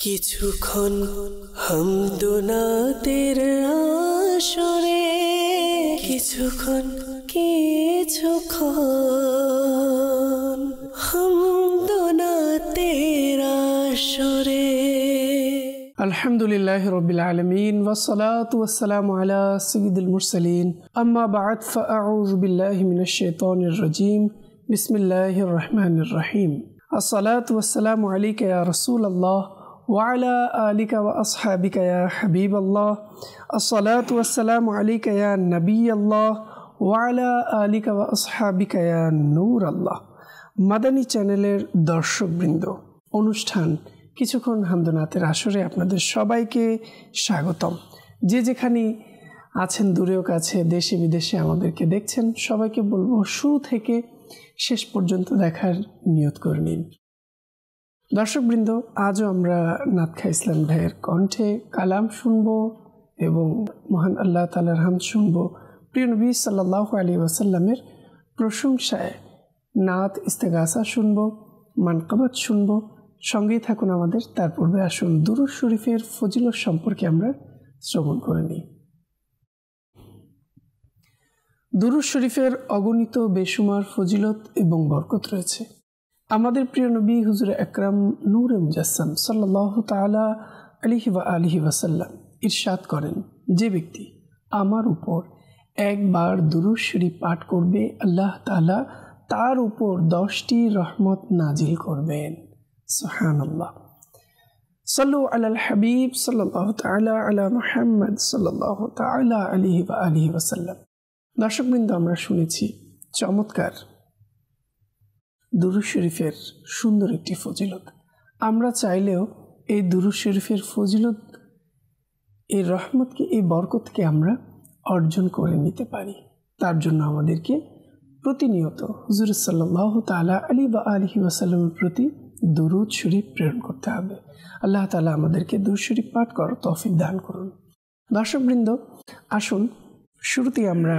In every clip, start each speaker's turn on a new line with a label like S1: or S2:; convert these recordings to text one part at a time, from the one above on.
S1: কিছুক্ষণ হামদোনাতের আসরে, কিছুক্ষণ হামদোনাতের আসরে।
S2: আলহামদুলিল্লাহি রাব্বিল আলামিন ওয়াসসালাতু ওয়াসসালামু আলা সাইয়্যিদিল মুরসালিন আম্মা বা'দ ফাআউযু বিল্লাহি মিনাশ শাইতানির রাজীম বিসমিল্লাহির রহমানির রহিম। আসসালাতু ওয়াসসালামু আলাইকা ইয়া রাসূলুল্লাহ ওয়া আলা আলিকা ওয়া আসহাবিকা ইয়া হাবিবাল্লাহ। আসসালাতু ওয়াসসালামু আলাইকা ইয়া নবিয়াল্লাহ ওয়া আলা আলিকা ওয়া আসহাবিকা ইয়া নূরাল্লাহ। মাদানী চ্যানেলের দর্শকবৃন্দ, অনুষ্ঠান কিছুক্ষণ হামদোনাতের আসরে আপনাদের সবাইকে স্বাগতম। যে যেখানে আছেন, দূরেও কাছে, দেশে বিদেশে আমাদেরকে দেখছেন, সবাইকে বলবো শুরু থেকে শেষ পর্যন্ত দেখার নিয়ত করে নিন। দর্শকবৃন্দ, আজও আমরা নাতখা ইসলাম ভাইয়ের কণ্ঠে কালাম শুনব এবং মহান আল্লাহ তাআলার হামদ শুনব। প্রিয় নবী সাল্লাল্লাহু আলাইহি ওয়াসাল্লামের প্রশংসায় নাত ইস্তেগাসা শুনব, মানকাবাত শুনব। সঙ্গেই থাকুন আমাদের। তার পূর্বে আসুন দুরূদ শরীফের ফজিলত সম্পর্কে আমরা শ্রবণ করে নিই। দুরূদ শরীফের অগণিত বেশুমার ফজিলত এবং বরকত রয়েছে। আমাদের প্রিয় নবী হুজুর আকরাম নূরে মুজাসসাম সাল্লাল্লাহু তাআলা আলাইহি ওয়া আলিহি ওয়াসাল্লাম ইরশাদ করেন, যে ব্যক্তি আমার উপর একবার দুরূদ শরীফ পাঠ করবে, আল্লাহ তাআলা তার উপর 10টি রহমত নাজিল করবেন। সুবহানাল্লাহ। সাল্লু আলাল হাবিব সাল্লাল্লাহু তাআলা আলা মুহাম্মদ সাল্লাল্লাহু তাআলা আলাইহি ওয়া আলিহি ওয়াসাল্লাম। দর্শকবৃন্দ, আমরা শুনেছি চমৎকার দুরূদ শরীফের সুন্দর একটি ফজিলত। আমরা চাইলেও এই দুরূদ শরীফের ফজিলত, এই রহমতকে, এই বরকতকে আমরা অর্জন করে নিতে পারি। তার জন্য আমাদেরকে প্রতিনিয়ত হুজুর সাল্লাল্লাহু তাআলা আলাইহি ওয়া আলিহি ওয়াসাল্লামের প্রতি দুরূদ শরীফ প্রেরণ করতে হবে। আল্লাহ তাআলা আমাদেরকে দুরূদ শরীফ পাঠ করার তৌফিক দান করুন। দর্শকবৃন্দ, আসুন শুরুতেই আমরা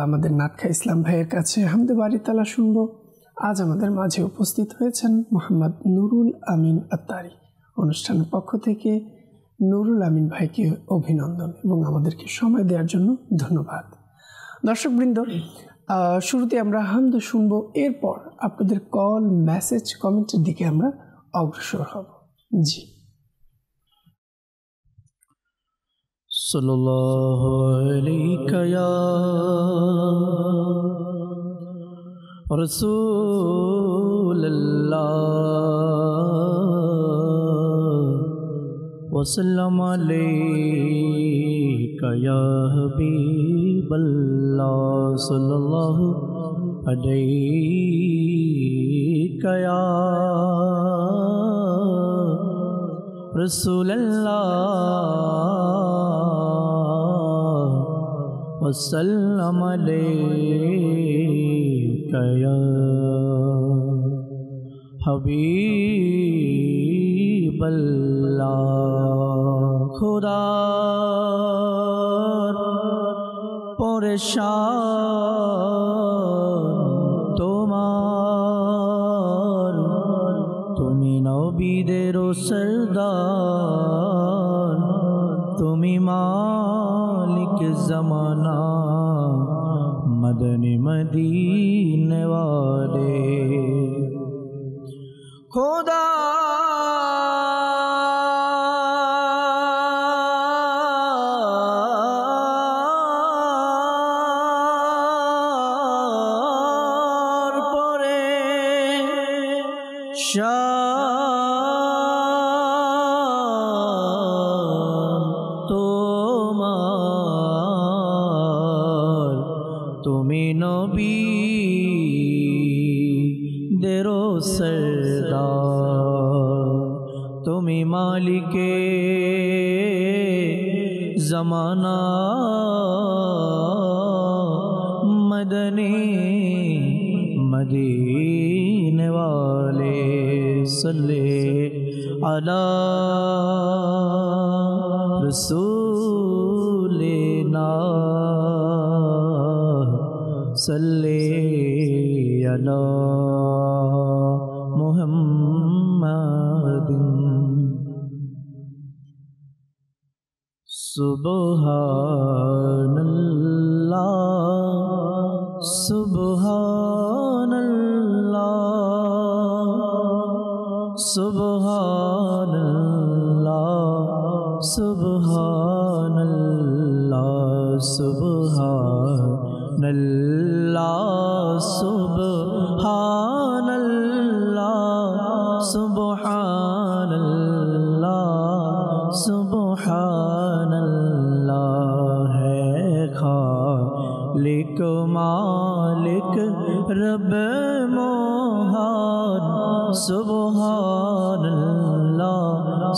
S2: আমাদের নাতখা ইসলাম ভাইয়ের কাছে হামদে বারি তাআলা শুনব। আজ আমাদের মাঝে উপস্থিত হয়েছেন মোহাম্মদ নুরুল আমিন আত্তারি। অনুষ্ঠানের পক্ষ থেকে নুরুল আমিন ভাইকে অভিনন্দন এবং আমাদেরকে সময় দেওয়ার জন্য ধন্যবাদ। দর্শকবৃন্দ, শুরুতে আমরা হামদ শুনবো, এরপর আপনাদের কল, মেসেজ, কমেন্টের দিকে আমরা অগ্রসর হব। জি।
S3: সাল্লাল্লাহু আলাইকা ইয়া রাসূলুল্লাহ ওয়া সাল্লাম আলাইকা ইয়া হাবিবাল্লাহ সাল্লাল্লাহু আলাইকা ইয়া রাসূলুল্লাহ ওয়া সাল্লাম আলাইকা ইয়া হাবিবাল্লাহ। খোদার পরেশান তোমার, তুমি নবীদের সরদার, তুমি মালিক জমানা, মদনী মদীনে वाले। খোদা তোমার, তুমি নবীদের সরদার, তুমি মালিকে জমানা, মদনী मदीने वाले। सल्ले अला रसूलिना, सल्ले अला मुहम्मद सुबहानल्लाह सुबहानल्लाह सुबहानल्लाह सुबहानल्लाह सुबहानल्लाह सुबहानल्लाह सुबहानल्लाह सुबहानल्लाह है खालिक मालिक रब मोहन सुबहानल्लाह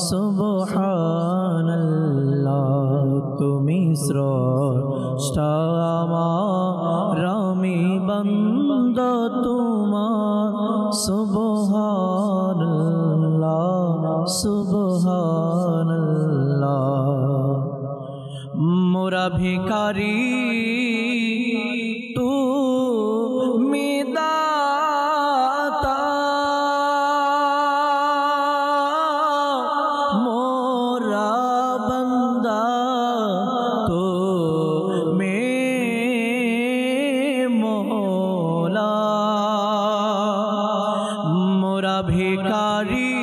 S3: सुबहानल्लाह तुमी स्रष्टा आमार आमी बंदा तुमार सुबहानल्लाह सुबहानल्लाह मोरा भिखारी तू दाता मोरा बंदा तो में मौला मोरा भिखारी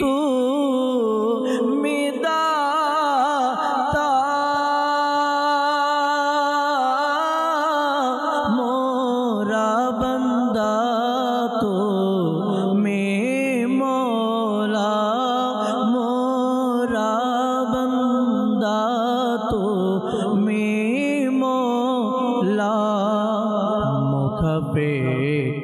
S3: तू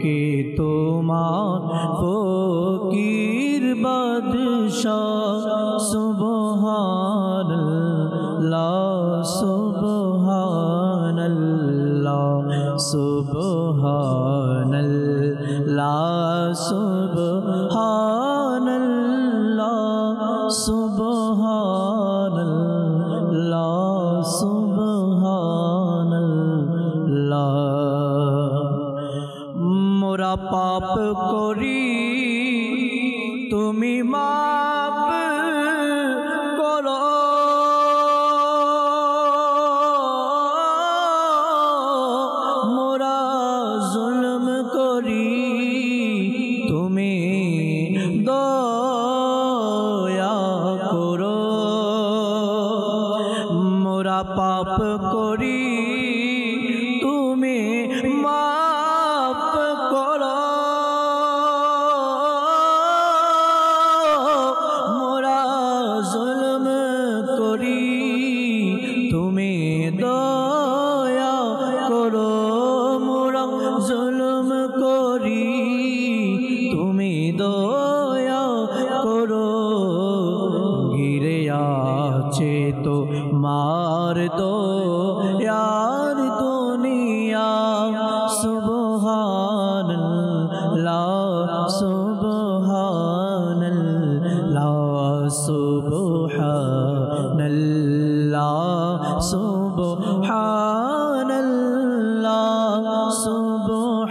S3: की तुमार फकीर बादशाह सुबहानल्लाह सुबहानल्लाह सुबहानल्लाह सुबहानल्लाह सुबहानल्लाह सुबहानल्लाह मोरा पाप करी तुमी माफ करो मोरा जुल्म करी तुमी दया करो मोरा पाप करी तुमी जुल्म करी तुमी दया करो गिरे आछे तो मार दो यार दुनिया सुबहानल्लाह सुबहानल्लाह सुबहानल्लाह सुबहानल्लाह सुबहानल्लाह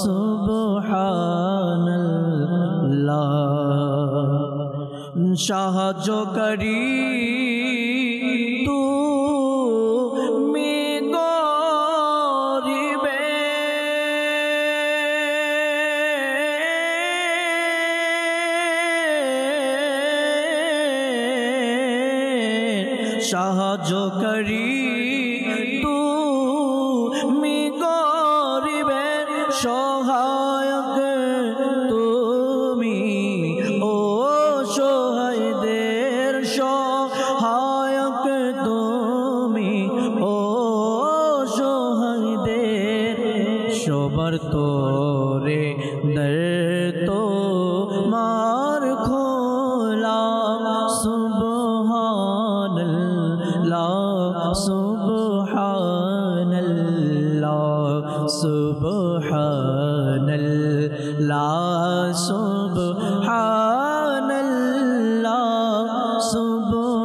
S3: सुबहानल्लाह সাহায্যকারী তুমি গরিবে সাহায্যকারী তুমি গরিবের সহায়ক তুমি ও সহায়দের সহায়ক তুমি ও সহায়দের সবার তোরে দর তো মার খোলা সুবহানাল্লাহ সুবহানাল্লাহ সুবহানাল্লাহ সুবহানাল্লাহ সুবহানাল্লাহ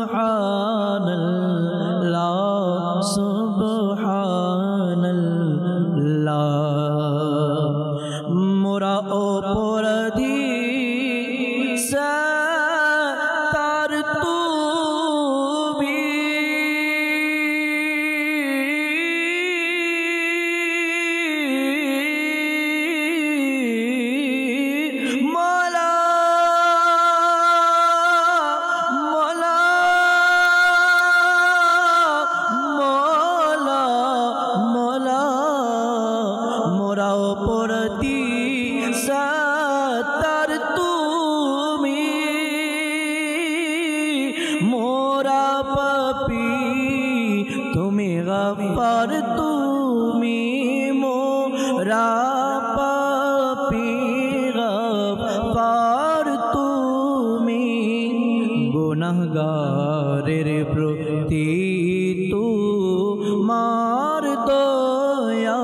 S3: সুবহানাল্লাহ মোরা অপরাধী তার सत्तर तुमी मोरा पापी तुमी गफ्फार तुमी मोरा पापी गफ्फार तुमी गुनाहगारेर प्रति तुमार दया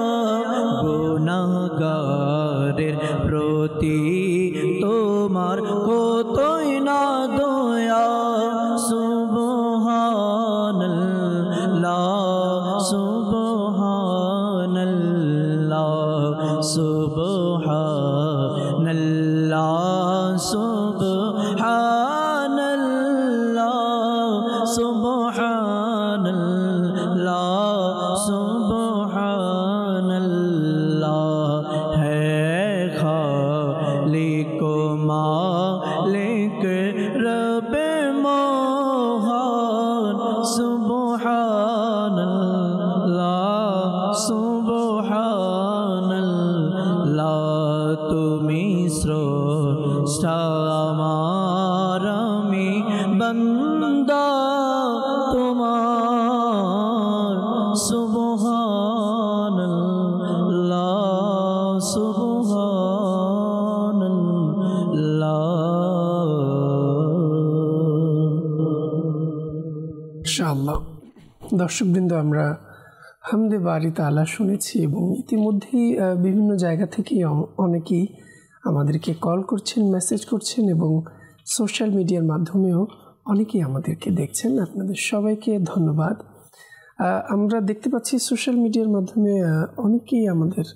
S3: गुनाहगारेर प्रति তোমার কতই না দয়া সুবহানাল্লাহ সুবহানাল্লাহ সুবহানাল্লাহ সুবহানাল্লাহ সুবহানাল্লাহ সুবহানাল্লাহ है खालिक मालिक रब्बे मोहन सुबहानल्लाह सुबहानल्लाह तुमी स्रष्टा আমার আমি बंदा তোমার সুবহানাল্লাহ
S2: ইনশাআল্লাহ দর্শকবৃন্দ, আমরা হামদে বারি তাআলা শুনেছি এবং ইতিমধ্যেই বিভিন্ন জায়গা থেকে অনেকেই আমাদেরকে কল করছেন, মেসেজ করছেন এবং সোশ্যাল মিডিয়ার মাধ্যমেও অনেকেই আমাদেরকে দেখছেন। আপনাদের সবাইকে ধন্যবাদ। আমরা দেখতে পাচ্ছি সোশ্যাল মিডিয়ার মাধ্যমে অনেকেই আমাদের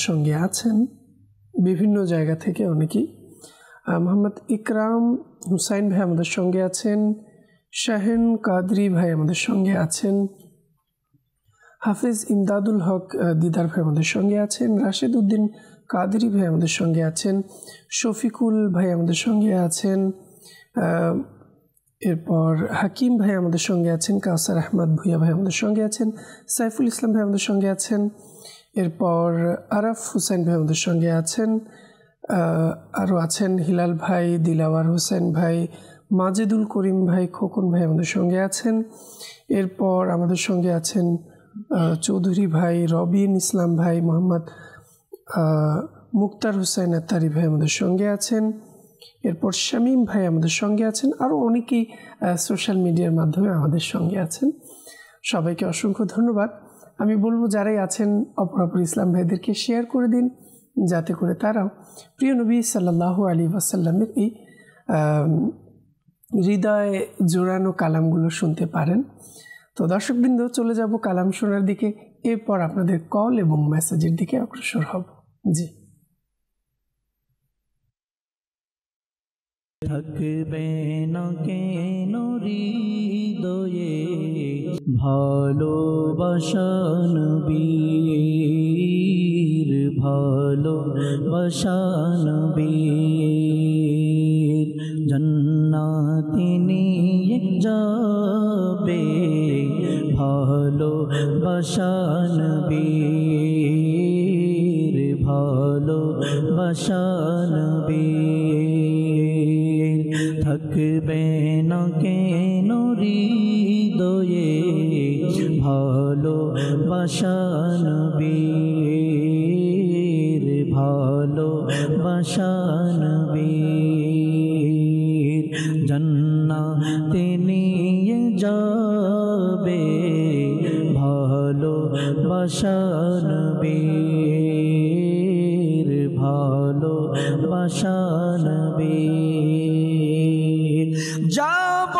S2: সঙ্গে আছেন, বিভিন্ন জায়গা থেকে অনেকেই। মোহাম্মদ ইকরাম হুসাইন ভাই আমাদের সঙ্গে আছেন, শাহেন কাদরি ভাই আমাদের সঙ্গে আছেন, হাফিজ ইমদাদুল হক দিদার ভাই আমাদের সঙ্গে আছেন, রাশেদ উদ্দিন কাদরি ভাই আমাদের সঙ্গে আছেন, শফিকুল ভাই আমাদের সঙ্গে আছেন, এরপর হাকিম ভাই আমাদের সঙ্গে আছেন, কাউসার আহমদ ভুইয়া ভাই আমাদের সঙ্গে আছেন, সাইফুল ইসলাম ভাই আমাদের সঙ্গে আছেন, এরপর আরাফ হুসাইন ভাই আমাদের সঙ্গে আছেন, আরও আছেন হিলাল ভাই, দিলাওয়ার হোসেন ভাই, মাজেদুল করিম ভাই, খোকন ভাই আমাদের সঙ্গে আছেন। এরপর আমাদের সঙ্গে আছেন চৌধুরী ভাই, রবিন ইসলাম ভাই, মোহাম্মদ মুক্তার হুসাইন আত্তারি ভাই আমাদের সঙ্গে আছেন। এরপর শামীম ভাই আমাদের সঙ্গে আছেন। আরও অনেকেই সোশ্যাল মিডিয়ার মাধ্যমে আমাদের সঙ্গে আছেন। সবাইকে অসংখ্য ধন্যবাদ। আমি বলবো যারাই আছেন অপরাপর ইসলাম ভাইদেরকে শেয়ার করে দিন, যাতে করে তারাও প্রিয় নবী সাল্লাল্লাহু আলাইহি ওয়াসাল্লামের এই হৃদয়ে জোড়ানো কালামগুলো শুনতে পারেন। তো দর্শকবৃন্দ, চলে যাব কালাম শোনার দিকে, এরপর আপনাদের কল এবং মেসেজের দিকে অগ্রসর হব। জি,
S3: থাকবে না কেন হৃদয়ে ভালোবাসান বীর, ভালোবাসান বীর, জান্নাতে নিয়ে যাবে ভালোবাসান বীর, ভালোবাসান বীর, থাকবে না কেন হৃদয়ে ভালোবাসান বীর, ভালোবাসান বীর, জান্নাতে নিয়ে যাবে ভালোবাসান বীর, ভালোবাসান বীর, যাব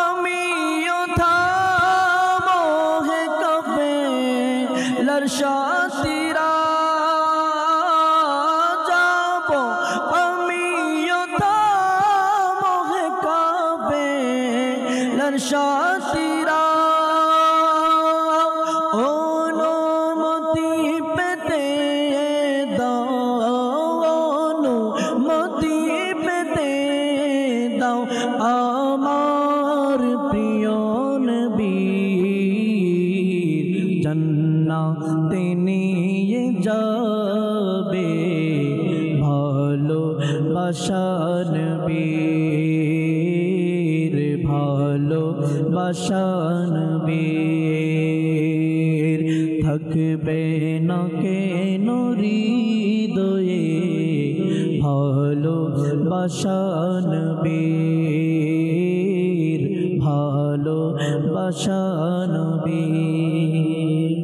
S3: আমিও থামোহে কবে লরসাতিরা, যাব আমিও থামোহে কবে লরসাতিরা, অনুমতি পেতে দাও, অনুমতি পেতে দাও আমার প্রিয় নবী, জান্নাতে নিয়ে যাবে ভালোবাসা নবীর, ভালোবাসা নবীর থাকবে না কেন হৃদয়ে, ভালোবাসা নবীর, ভালোবাসা নবীর।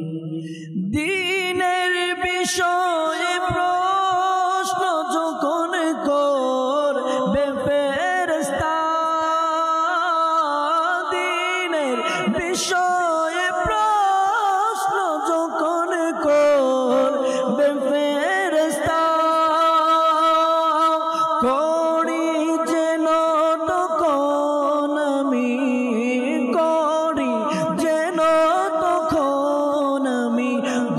S3: দিনের বিষয়ে প্রশ্ন যখন করবে ফেরেশতা, দিনের বিষয়ে প্রশ্ন যখন করবে ফেরেশতা, করি যেন তখন আমি, করি যেন তখন আমি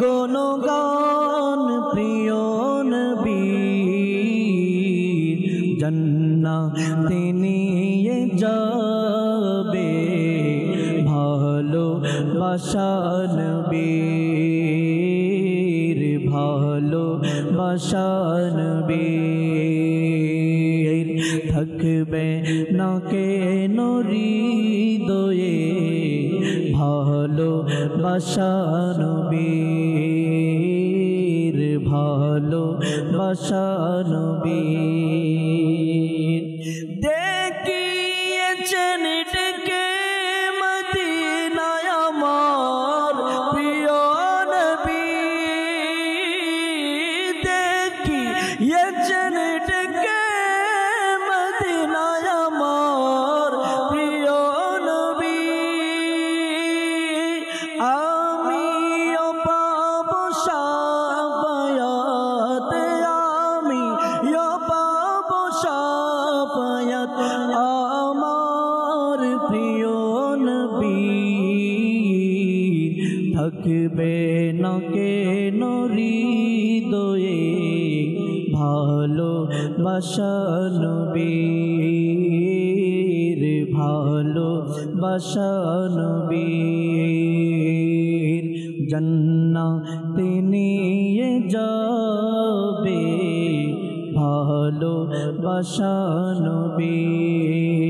S3: গুণগান প্রিয় নবীর, জান্নাতে নিয়ে যাবে ভালোবাসা নবীর, ভালোবাসা নবীর থাকবে না কেন হৃদয়ে, ভালোবাসা নবীর, ভালোবাসা নবীর। দেখিয়েছেন ডেকে মদিনায় আমার প্রিয় নবী, দেখিয়েছেন ডেকে মদিনায় আমার প্রিয় নবী। আমিও পাবো শাফায়াত, আমিও পাবো শাফায়াত আমার প্রিয় নবী, থাকবে না কেন হৃদয়ে, ভালোবাসা নবীর, ভালোবাসা নবীর জান্নাতে নিয়ে যাবে ভালোবাসা নবীর,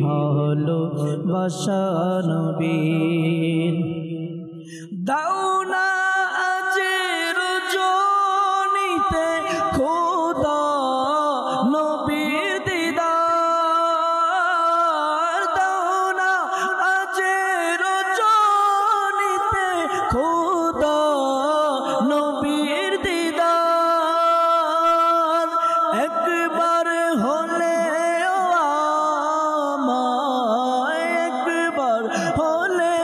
S3: ভালোবাসা নবীর। দাও না আজের জনিতে খোদা নবীর দিদার, দাও না আজের জনিতে খোদা নবীর দিদার। একবার হলে আমায়, একবার হলে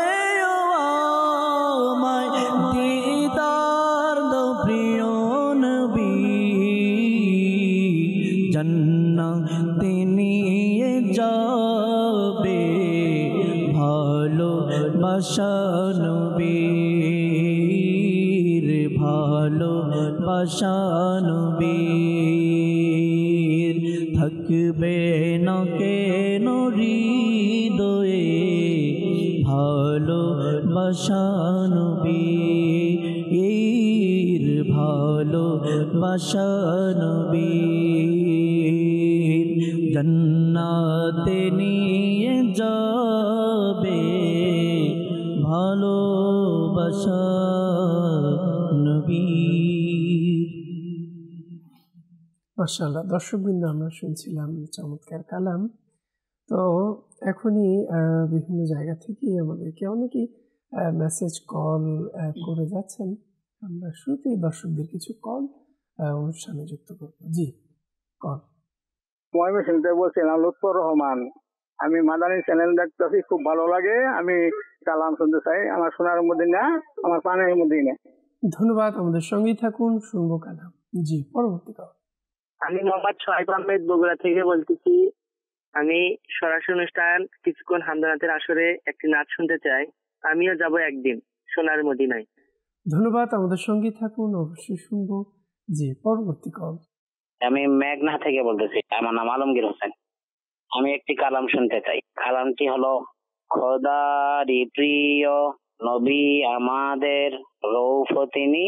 S3: আমায় দিদার দো প্রিয় নবী, জান্নাতে নিয়ে যাবে ভালোবাসা নবীর, ভালোবাসা নবীর। থাকবে না কেন হৃদয়ে ভালোবাসা নবীর, ভালোবাসা নবীর। জান্নাতে নিয়ে যাবে ভালোবাসা নবীর।
S2: মাশাআল্লাহ, দর্শকবৃন্দ, আমরা শুনছিলাম চমৎকার কালাম। তো এখনই বিভিন্ন জায়গা থেকে আমাদেরকে অনেকেই মেসেজ কল করে যাচ্ছেন। আমরা শুরুতেই দর্শকদের কিছু কল অনুষ্ঠানে যুক্ত করব। জি, কল।
S4: ময়মনসিংহ থেকে বলছিলাম, লুৎফর রহমান। আমি মাদানী চ্যানেল দেখতেছি, খুব ভালো লাগে। আমি কালাম শুনতে চাই, আমার শোনার মধ্যে না, আমার পানের মধ্যে না।
S2: ধন্যবাদ, আমাদের সঙ্গেই থাকুন, শুনবো কালাম। জি, পরবর্তী কল।
S5: আমি মোহাম্মদ সোহাইব আহমেদ বগুড়া থেকে বলতেছি। আমি সরাসরি অনুষ্ঠান কিছুক্ষণ হামদানাথের আসরে একটি নাচ শুনতে চাই। আমিও যাব একদিন সোনার মদিনায়।
S2: ধন্যবাদ, আমাদের সঙ্গেই থাকুন, অবশ্যই শুনবো। জি, পরবর্তী কল।
S6: আমি মেঘনা থেকে বলতেছি। আমার নাম আলমগীর হোসেন। আমি একটি কালাম শুনতে চাই। কালামটি হলো, খোদারি প্রিয় নবী আমাদের, রৌফ তিনি,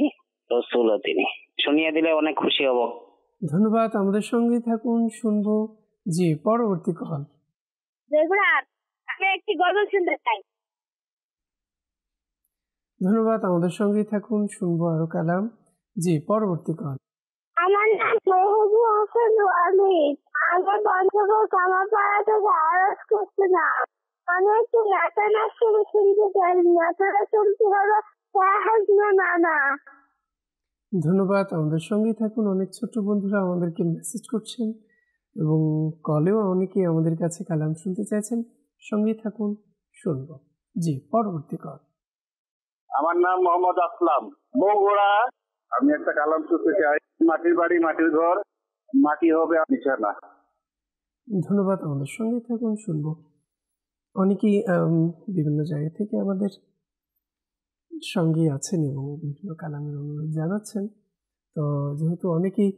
S6: রসুল তিনি। শুনিয়ে দিলে অনেক খুশি হব।
S2: ধন্যবাদ, আমাদের সঙ্গেই থাকুন, শুনবো জি পরবর্তী কল।
S7: আমি একটি গজল শুনতে চাই।
S2: ধন্যবাদ, আমাদের সঙ্গেই থাকুন, শুনবো আরো কালাম। জি পরবর্তী কল।
S7: আমার নাম মেহেদি হাসান ওয়ালি। আমার বন্ধুকে আমার পাড়া থেকে আওয়াজ করছে না। আমি একটু নাচা নাচ শুনতে চাই। নাচাটা শুনতে হলো নানা।
S2: ধন্যবাদ, আমাদের সঙ্গেই থাকুন। অনেক ছোট বন্ধুরা আমাদেরকে মেসেজ করছেন এবং কলেও অনেকে আমাদের কাছে কালাম শুনতে চাইছেন। সঙ্গেই থাকুন, শুনবো জি পরবর্তী কল।
S4: আমার নাম মোহাম্মদ আসলাম, বগুড়া। আমি একটা কালাম শুনতে চাই। মাটির বাড়ি মাটির ঘর, মাটি হবে বিছানা।
S2: ধন্যবাদ, আমাদের সঙ্গেই থাকুন, শুনবো। অনেকেই বিভিন্ন জায়গা থেকে আমাদের সঙ্গে আছেন এবং বিভিন্ন কালামের অনুরোধ জানাচ্ছেন। তো যেহেতু অনেকেই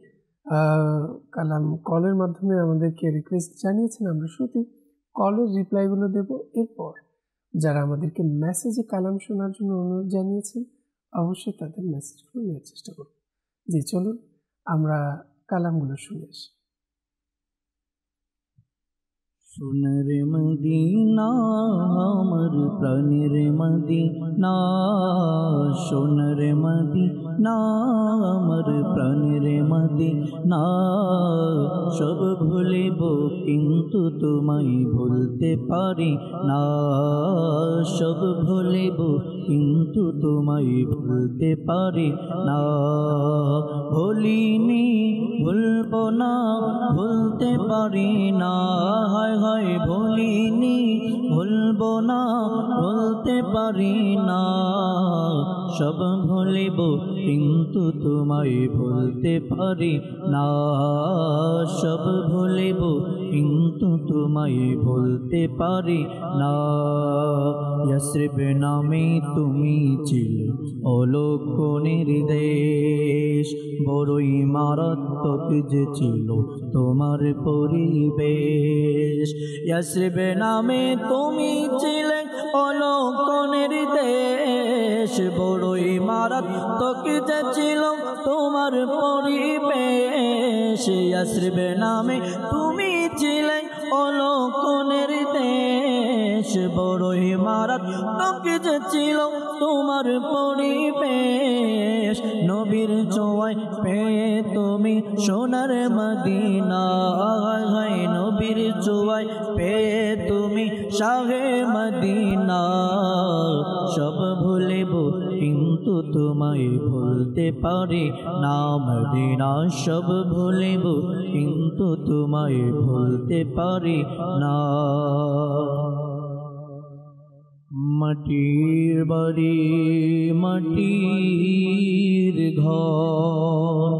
S2: কালাম কলের মাধ্যমে আমাদেরকে রিকোয়েস্ট জানিয়েছেন, আমরা শুধু কলের রিপ্লাইগুলো দেব। এরপর যারা আমাদেরকে মেসেজে কালাম শোনার জন্য অনুরোধ জানিয়েছেন, অবশ্যই তাদের মেসেজগুলো নেওয়ার চেষ্টা করব। জি চলুন আমরা কালামগুলো শুনে আসি।
S3: সোনার মদিনা আমার প্রাণের মদিনা, সোনার মদিনা আমার প্রাণের মদিনা। সব ভুলিব কিন্তু তোমায় ভুলতে পারি না, সব ভুলিব কিন্তু তোমায় ভুলতে পারি না। ভুলিনি ভুলব না, ভুলতে পারি না। হায় হায় ভুলিনি ভুলব না, ভুলতে পারি না। সব ভুলিব কিন্তু তোমায় ভুলতে পারি না, সব ভুলিব কিন্তু তোমায় ভুলতে পারি না। ইয়াসরিব নামে তুমি ছিলে অলৌক নির্দেশ, বড়ই মারাত্মক যে ছিল তোমার পরিবেশ। ইয়াসরিব নামে তুমি ছিলে অলৌক নির্দেশ, বড়ই মারাত্মক যে ছিল তোমার পরিবেশ। ইয়াসরিব নামে তুমি ছিলে অলৌক নির্দেশ, বড়ই মারাত্মক যে ছিল তোমার পরিবেশ। নবীর ছোঁয়ায় পেয়ে তুমি সোনার মদিনা, নবীর ছোঁয়ায় পেয়ে তুমি শাহে মদিনা। সব ভুলিব কিন্তু তোমায় ভুলতে পারি না মদিনা, সব ভুলিব কিন্তু তোমায় ভুলতে পারি না। মাটির বাড়ি মাটির ঘর,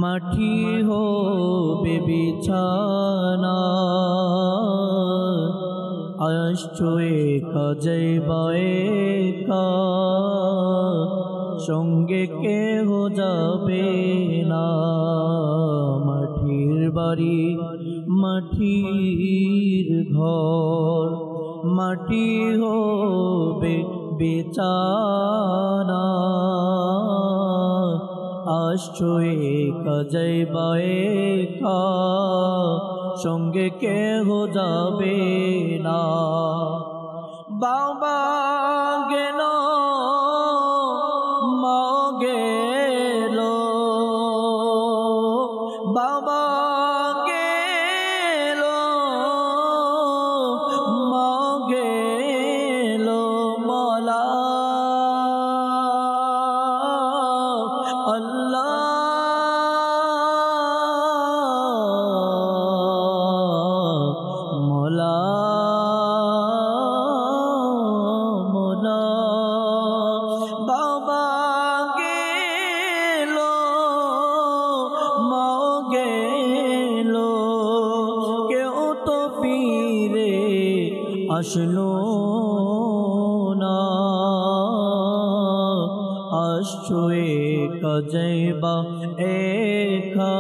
S3: মাটি হবে বিছানা। আসছো একা যাইবা একা, সঙ্গে কেহ যাবে না। মাটির বাড়ি মাটির ঘর, মাটি হবে বিছানা। আসছো একা যাইবা একা, সঙ্গে কেহ যাবে না। বাবা গেল মা গেল, বাবা গেল মা গেল, মওলা আল্লাহ মওলা মওলা। বাবা গেল মা গেল, কেউ তো ফিরে আসলো না। আসছো একা যাইবা একা,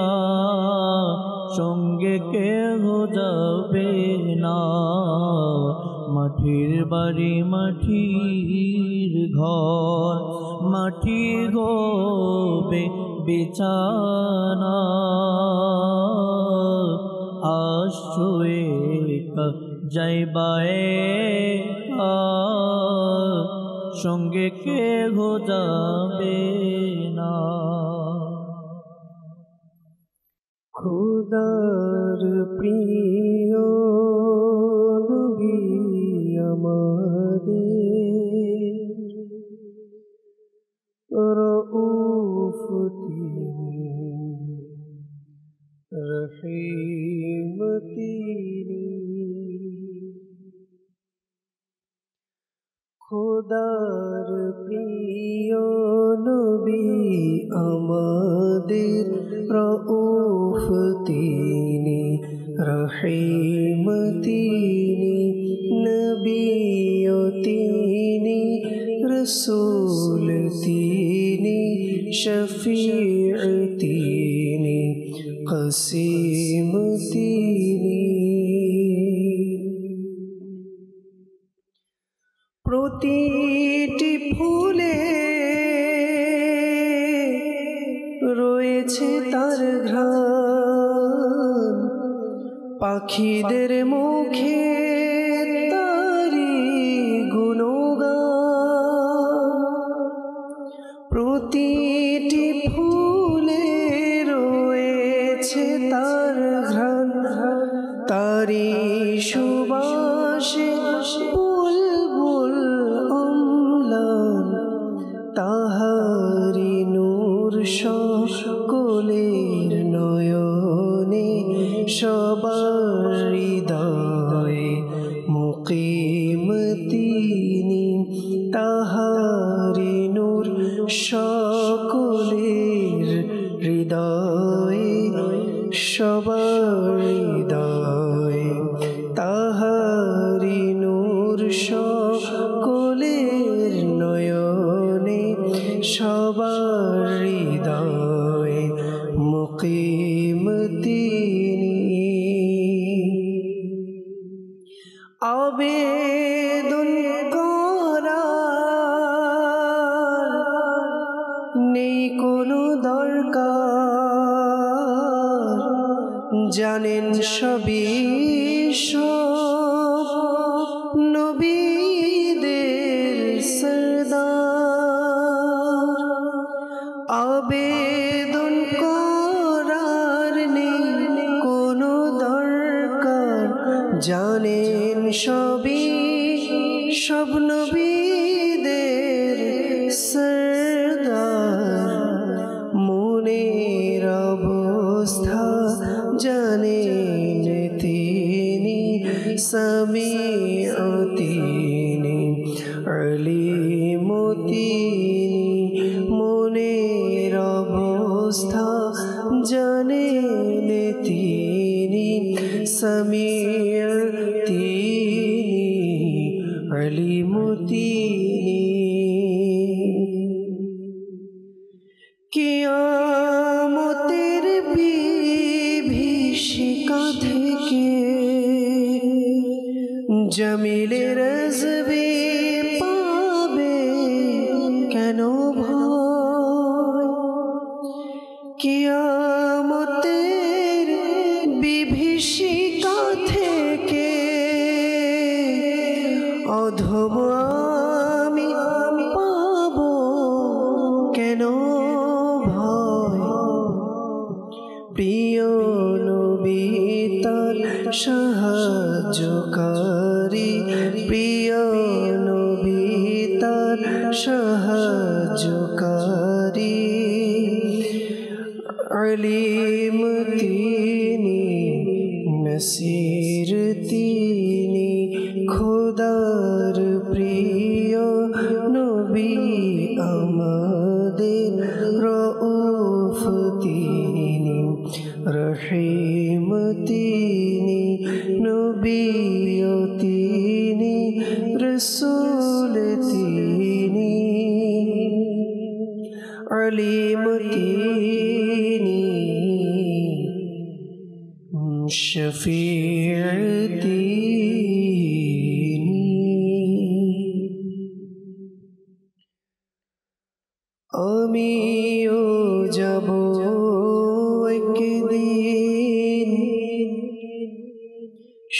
S3: সঙ্গে কেহ যাবে না। মাটির বাড়ি মাটির ঘর, মাটি হবে বিছানা আসছো একা যাইবা একা সঙ্গে কেহ যাবে না
S1: খোদার প্রিয় নবী আমাদের রউফ তিনি রহিম তিনি খোদার প্রিয় নবী আমাদের রউফ তিনি রহিম তিনি নবী তিনি রসূল তিনি শফিউ তিনি কসিম তিনি প্রতিটি ফুলে রয়েছে তার ঘ্রাণ পাখিদের মুখে তারি গুণগান প্রতিটি ফুলে রয়েছে তার ঘ্রাণ তারি সুবাসে বুলবুল অম্লান তাহারি নূর সকলের নয়নে সবার হৃদয়ে মুকিম তিনি তাহারি নূর সকলের হৃদয়ে সবার হৃদয়ে তাহারি নূর সকলের নয়নে সবার হৃদয়ে মুকিম তিনি আবেদন করার নেই কোনো দরকার জানেন সবই সব নবীদের সরদার আবেদন করার নেই কোনো দরকার জানেন সবই সব নবীদের সরদার মনের অবস্থা জানেন তিনি সামিউ তিনি আলিম তিনি মনের অবস্থা জানেন তিনি সামিউ তিনি আলিম তিনি কিয়ামতের বিভীষিকা থেকে জামিলের রজবে পাবে কেন ভয় কিয়ামতের বিভীষিকা থেকে অধম আমি পাবো কেন ভয় প্রিয় নবী তার সাহায্যকারী প্রিয় নবী তার সাহায্যকারী আলিম তিনি নসির তিনি খোদার প্রিয় নবী আমাদের রউফ তিনি রহিম তিনি নবী তিনি রসূল তিনি আলিম তিনি শফিউ তিনি আমিও যাব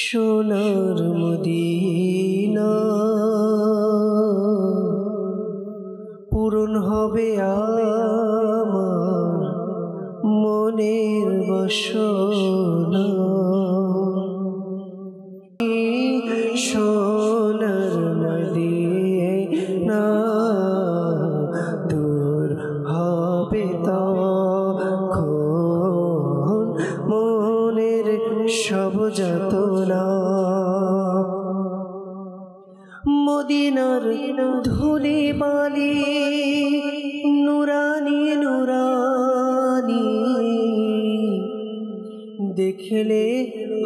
S1: সোনার মদিনা পূরণ হবে আমার মনের বাসনা। সোনার মদিনা দূর হবে তখন মনের সব যাতনা। মদিনার ধুলি বালি নুরানি নুরানি দেখলে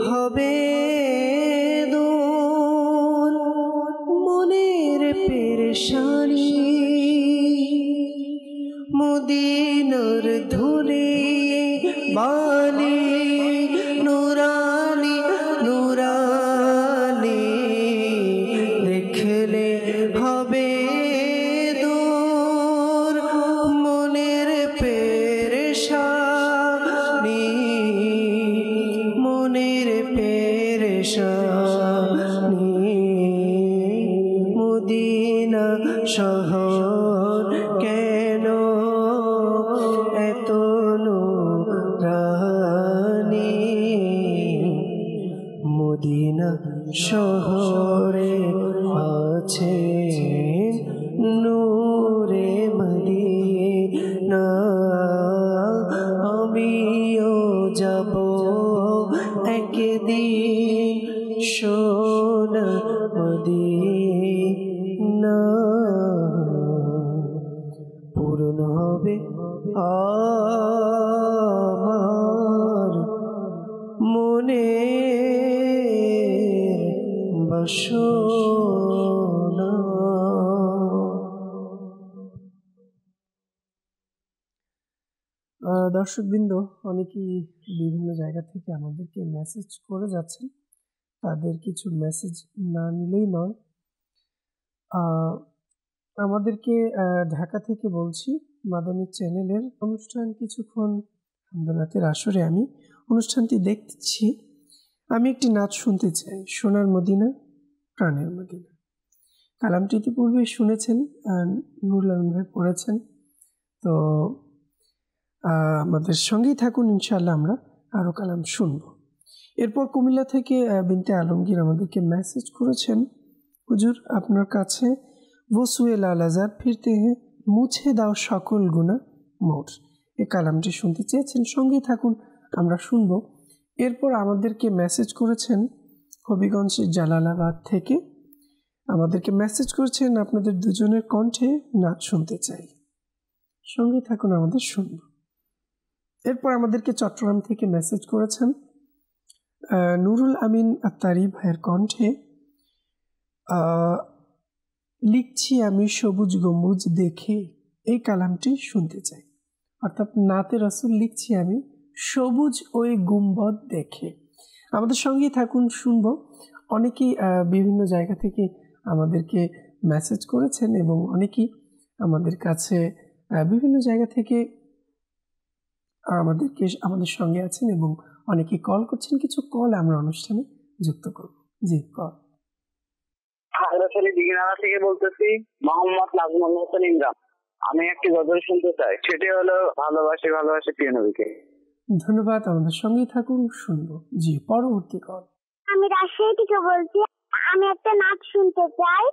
S1: হবে দূর মনের পেরেশানি। মদিনার ধুলি বালি নুরানি নুরানি দেখলে হবে দূর মনের পেরেশানি। মনের পেরেশানি। মদিনা শহর কেন এত নুরানি? মদিনা শহরে আছে নূরে মদিনা। আমিও যাব একদিন সোনার মদিনা। পূরণ হবে আমার মনের বাসনা।
S2: দর্শকবৃন্দ, অনেকেই বিভিন্ন জায়গা থেকে আমাদেরকে মেসেজ করে যাচ্ছেন। তাদের কিছু মেসেজ না নিলেই নয়। আমাদেরকে ঢাকা থেকে বলছি, মাদানী চ্যানেলের অনুষ্ঠান কিছুক্ষণ হামদনাথের আসরে আমি অনুষ্ঠানটি দেখছি। আমি একটি নাচ শুনতে চাই, সোনার মদিনা প্রাণের মদিনা। কালামটি ইতিপূর্বে শুনেছেন, নুরুল আমিন ভাই পড়েছেন। তো আমাদের সঙ্গেই থাকুন, ইনশাআল্লাহ আমরা আরও কালাম শুনব। এরপর কুমিল্লা থেকে বিনতে আলমগীর আমাদেরকে মেসেজ করেছেন, হুজুর আপনার কাছে वो सुए लालाजार फिरते हैं মুছে দাও সকল গুনাহ মোর। এই কালামটি শুনতে চেয়েছেন, সঙ্গেই থাকুন, আমরা শুনব। এরপর আমাদেরকে মেসেজ করেছেন হবিগঞ্জ জালালাবাদ থেকে, আমাদেরকে মেসেজ করেছেন আপনাদের দুজনের কণ্ঠে নাচ শুনতে চাই। সঙ্গেই থাকুন, আমাদের শুনব। এরপর আমাদেরকে চট্টগ্রাম থেকে মেসেজ করেছেন নুরুল আমিন আত্তারি ভাইয়ের কণ্ঠে, লিখছি আমি সবুজ গম্বুজ দেখে। এই কালামটি শুনতে চাই। অর্থাৎ নাতে রাসূল লিখছি আমি সবুজ ওই গুম্বদ দেখে। আমাদের সঙ্গেই থাকুন, শুনব। অনেকেই বিভিন্ন জায়গা থেকে আমাদেরকে মেসেজ করেছেন এবং অনেকেই আমাদের কাছে বিভিন্ন জায়গা থেকে আমাদের সঙ্গে আছেন এবং অনেকেই কল করছেন। কিছু কল আমরা অনুষ্ঠানে যুক্ত করব। জি, কল।
S4: দিঘিনালা থেকে বলতেছি, মোহাম্মদ নাজমুল হোসেন ইমরান। আমি একটি গজল শুনতে চাই, সেটি হলো ভালোবাসি ভালোবাসি প্রিয় নবীকে।
S2: ধন্যবাদ, আমাদের সঙ্গেই থাকুন, শুনবো। জি, পরবর্তী কল।
S7: আমি রাজশাহী থেকে বলছি, আমি একটা নাচ শুনতে চাই।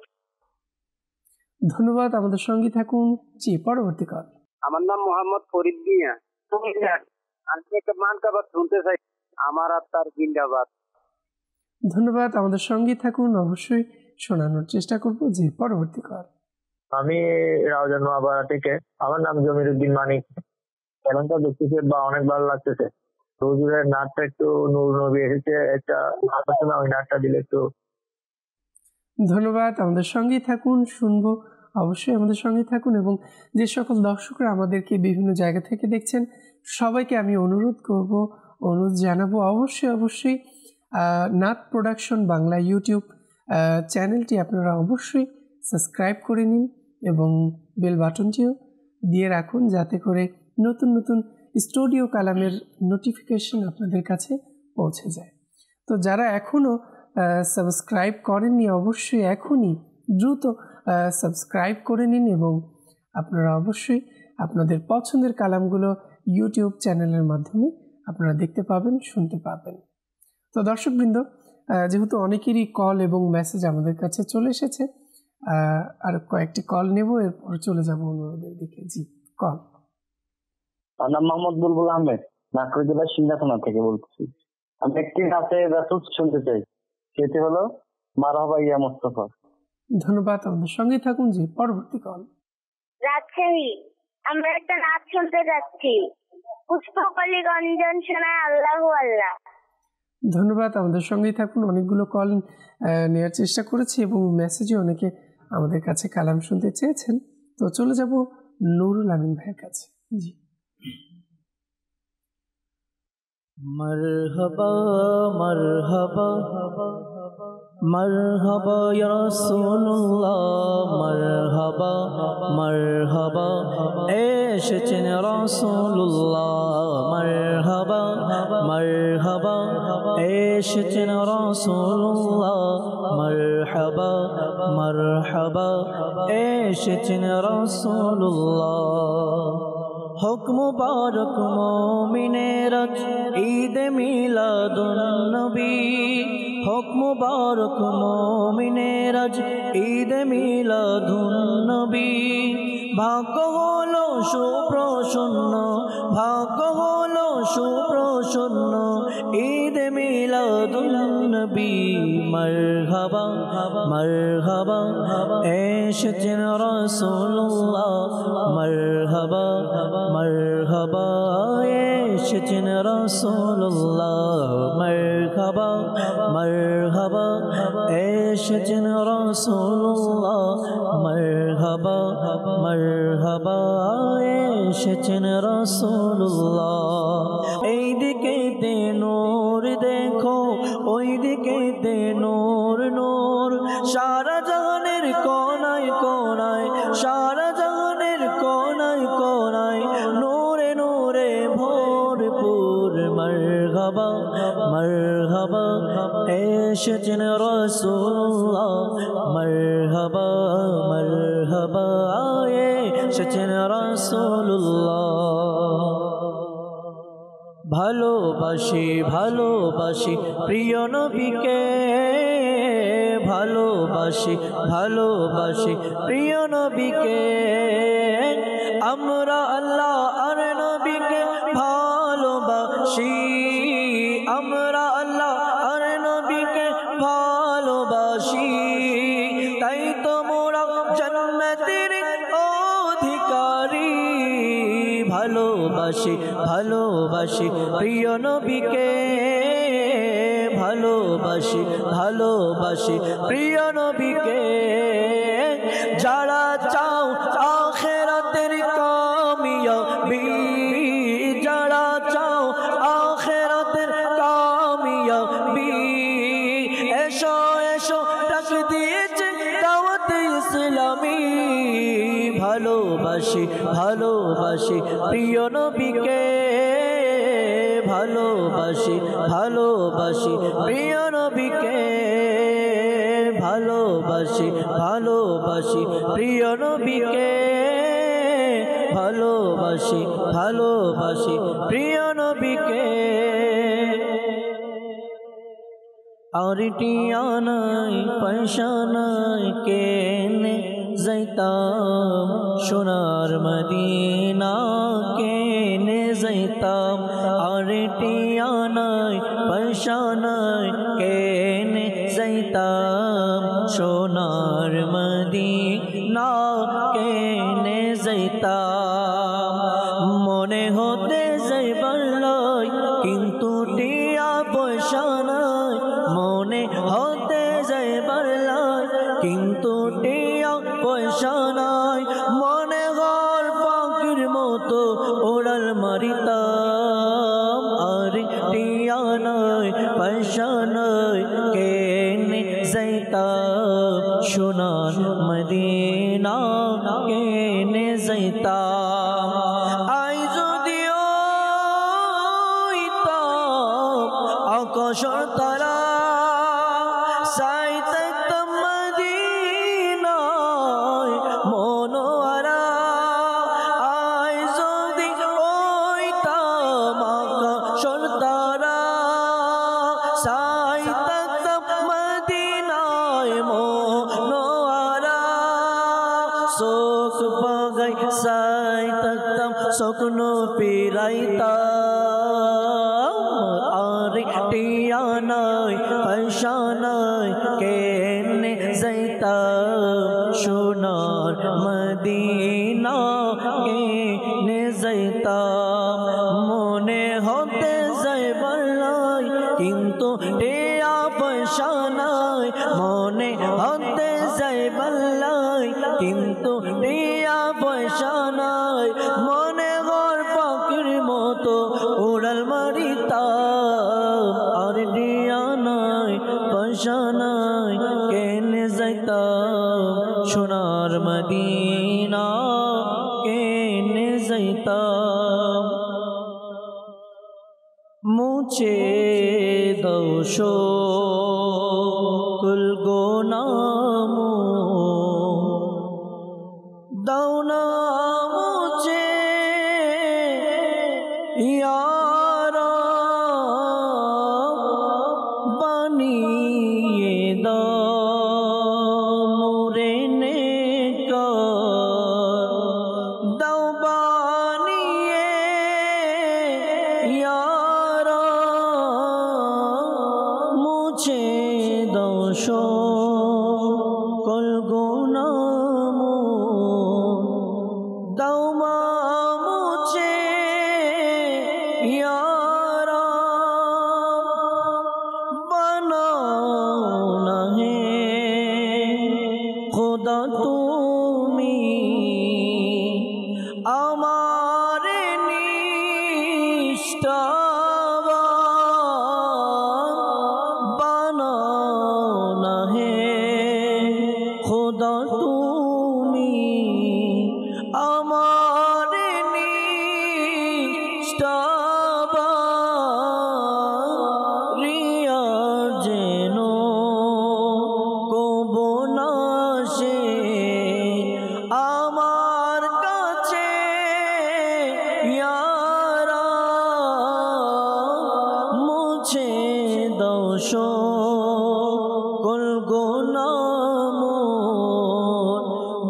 S2: ধন্যবাদ, আমাদের সঙ্গেই থাকুন। জি, পরবর্তী কল।
S4: আমার নাম মোহাম্মদ ফরিদ মিয়া। আমি একটা মানকাবাদ শুনতে চাই, আমার আত্মার জিন্দাবাদ।
S2: ধন্যবাদ, আমাদের সঙ্গেই থাকুন, অবশ্যই শোনানোর চেষ্টা করব। জি, পরবর্তী কল।
S8: আমি রাউজান নোয়াপাড়া থেকে, আমার নাম জমির উদ্দিন মানিক। এখনটা দেখতেছে বা অনেক ভালো লাগতেছে। হুজুরের নাটটা একটু নূর নবী এসেছে, একটা আলোচনা, ওই নাটটা দিলে একটু।
S2: ধন্যবাদ, আমাদের সঙ্গেই থাকুন, শুনবো। অবশ্যই আমাদের সঙ্গেই থাকুন। এবং যে সকল দর্শকরা আমাদেরকে বিভিন্ন জায়গা থেকে দেখছেন, সবাইকে আমি অনুরোধ জানাবো, অবশ্যই নাথ প্রোডাকশন বাংলা ইউটিউব চ্যানেলটি আপনারা অবশ্যই সাবস্ক্রাইব করে নিন এবং বেল বাটনটিও দিয়ে রাখুন, যাতে করে নতুন নতুন স্টুডিও কালামের নোটিফিকেশন আপনাদের কাছে পৌঁছে যায়। তো যারা এখনও সাবস্ক্রাইব করেননি অবশ্যই এখনই দ্রুত সাবস্ক্রাইব করে নিন এবং আপনারা অবশ্যই আপনাদের পছন্দের কালামগুলো ইউটিউব চ্যানেলের মাধ্যমে আপনারা দেখতে পাবেন, শুনতে পাবেন। তো দর্শকবৃন্দ, যেহেতু অনেকেরই কল এবং মেসেজ আমাদের কাছে চলে এসেছে, আর কয়েকটি কল নেব, এরপর চলে যাব অনুরোধের দিকে। জি, কল।
S8: আমার নাম মোহাম্মদ বুলবুল আহমেদ, নাটোর জেলার সিংড়া থানা থেকে বলতেছি। আমি একটি নাচের রাসূল শুনতে চাই, সেটি হলো মারহাবা ইয়া মুস্তাফা।
S2: ধন্যবাদ, আমাদের সঙ্গে থাকুন। জি, পরবর্তী কল।
S7: রাজশাহী, আমরা একটা নাচ শুনতে যাচ্ছি, পুষ্পকলি গঞ্জন শোনায় আল্লাহু আল্লাহ।
S2: ধন্যবাদ, আমাদের সঙ্গেই থাকুন। অনেকগুলো কল নেওয়ার চেষ্টা করেছি এবং মেসেজে অনেকে আমাদের কাছে কালাম শুনতে চেয়েছেন। তো চলে যাব নুরুল আমিন ভাইয়ের কাছে। জি।
S3: मरहबा मरहबा मरहबा या रसूलुल्लाह, मरहबा मरहबा एशेছেন রাসূলুল্লাহ, मरहबा मरहबा एशेছেন রাসূলুল্লাহ, मरहबा मरहबा एशेছেন রাসূলুল্লাহ। হক মুবারক মুমিনের ঈদ মিলাদুন নবী, হক মুবারক মুমিনের ঈদ মিলাদুন নবী। ভাগ্য হলো সুপ্রসন্ন, ভাগ্য হলো সুপ্রসন্ন ঈদ মিলাদুন নবী। মারহাবা মারহাবা এসেছেন রাসূলুল্লাহ, মারহাবা মারহাবা এসেছেন রাসূলুল্লাহ, মারহাবা মারহাবা এসেছেন রাসূলুল্লাহ, মারহাবা মারহাবা এসেছেন রাসূলুল্লাহ। এইদিকে তে নূর দেখো, ওইদিকে তে নূর নূর, সারা জাহানের কোনায় কোনায়, সারা জাহানের কোনায় কোনায় নূরে নূরে ভরপুর। মারহাবা মারহাবা এসেছেন রাসূলুল্লাহ, মারহাবা মারহাবা এসেছেন রাসূলুল্লাহ। ভালোবাসি ভালোবাসি প্রিয় নবীকে, ভালোবাসি ভালোবাসি প্রিয় নবীকে। আমরা আল্লাহ আর নবীকে ভালোবাসি, আমরা আল্লাহ আর নবীকে ভালোবাসি। তাই তো মোরা জান্নাতের অধিকারী। ভালোবাসি ভালোবাসি প্রিয় নবীকে, ভালোবাসি ভালোবাসি প্রিয় নবীকে। যারা চাও আখিরাতের কামিয়াবি, যারা চাও আখিরাতের কামিয়াবি, এসো এসো ডাক দিয়েছে দাওয়াত ইসলামী। ভালোবাসি ভালোবাসি প্রিয় নবীকে, ভালোবাসি ভালোবাসি প্রিয় নবীকে, ভালোবাসি ভালোবাসি প্রিয় নবীকে, ভালোবাসি ভালোবাসি প্রিয় নবীকে। আর টিয়া নাই পয়সা নাই কেনে যাইতাম, সোনার মদিনা কেনে যাইতাম। আর টিয়া নাই পয়সা নাই কেনে যাইতাম, সোনার মদিনা কেনে যাইতাম। মনে হতে যাইবার লয় কিন্তু টিয়া পয়সা নাই, মনে হতে যাইবার লয় কিন্তু টিয়া পয়সা নাই। মনে ঘর পাখির মতো ওড়াল মারিতাম, আর টিয়া নাই পয়সা নাই কেনে যাইতাম, সোনার মদিনা কেনে যাইতাম। আই যদিও আকাশের তারা, বছর তারা সাই থাকতাম মদিনায় মনোয়ারা শোক বাগাই সাই থাকতাম স্বপ্ন পেরাইতাম আরে টিয়া নাই পয়সা নাই কেনে যাইতাম সোনার মদিনা কেনে যাইতাম মনে হতে যাইবার নাই কিন্তু টিয়া পয়সা নাই মনে হতে যাইবার নাই কিন্তু টিয়া পয়সা নাই মনে ঘর পাখির মতো উড়াল মারিতাম আর টিয়া নাই পয়সা নাই কেনে যাইতাম সোনার মদিনা কেনে যাইতাম মুছে দাও সকল গুনাহ দাও না মুছে ইয়া রাব বানিয়ে দাও নূরে নেকার দাও বানিয়ে ইয়া রাব মুছে দাও সকল গুনাহ দাও মা মুছে ইয়া রাব বানাও না হে খোদা তুমি আমার নিষ্ঠাবান বানাও না হে খোদা তুমি আমার নিষ্ঠাবান রিয়া যেন কবো না সে আমার কাছে ইয়া রাব মুছে দাও সকল গুনাহ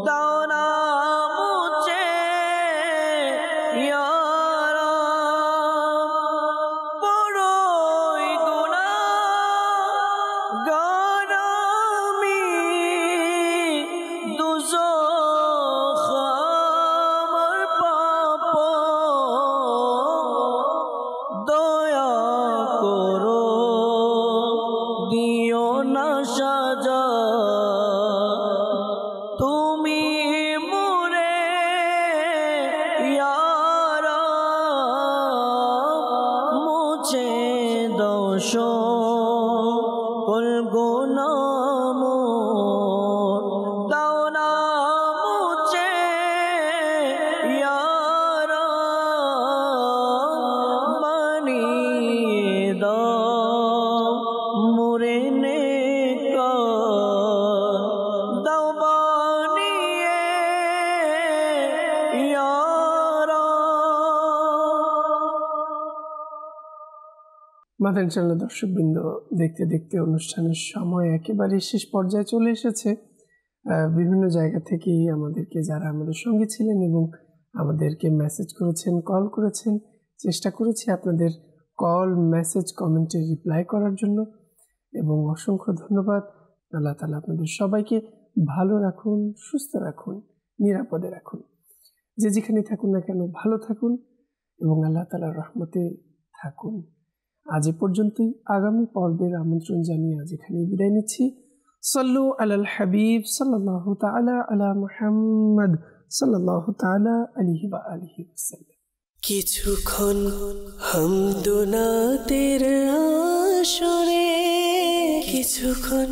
S3: দাও না মুছে ইয়া রাব বড়ই গুনাহগার আমি দুজখ আমার পাপ দয়া করো দিও না সাজা তুমি মোরে ইয়া রাব মুছে দাও সকল গুনাহ দাও না মুছে ইয়া রাব বানিয়ে দাও মোরে নেকার দাও বানিয়ে ইয়া
S2: মাদানী চ্যানেলের দর্শকবৃন্দ, দেখতে দেখতে অনুষ্ঠানের সময় একেবারে শেষ পর্যায়ে চলে এসেছে। বিভিন্ন জায়গা থেকেই আমাদেরকে যারা আমাদের সঙ্গে ছিলেন এবং আমাদেরকে মেসেজ করেছেন, কল করেছেন, চেষ্টা করেছি আপনাদের কল, মেসেজ, কমেন্টে রিপ্লাই করার জন্য এবং অসংখ্য ধন্যবাদ। আল্লাহ তাআলা আপনাদের সবাইকে ভালো রাখুন, সুস্থ রাখুন, নিরাপদে রাখুন। যে যেখানে থাকুন না কেন ভালো থাকুন এবং আল্লাহ তাআলার রহমতে থাকুন। আজ এ পর্যন্তই। আগামী পর্বের আমন্ত্রণ জানিয়ে আজ এখানেই বিদায় নিচ্ছি। সাল্লু আলাল হাবিব সাল্লাল্লাহু তাআলা আলা মুহাম্মদ সাল্লাল্লাহু তাআলা আলাইহি ওয়া আলিহি ওয়াসাল্লাম।
S1: কিছুক্ষণ হামদুনাতের আসরে কিছুক্ষণ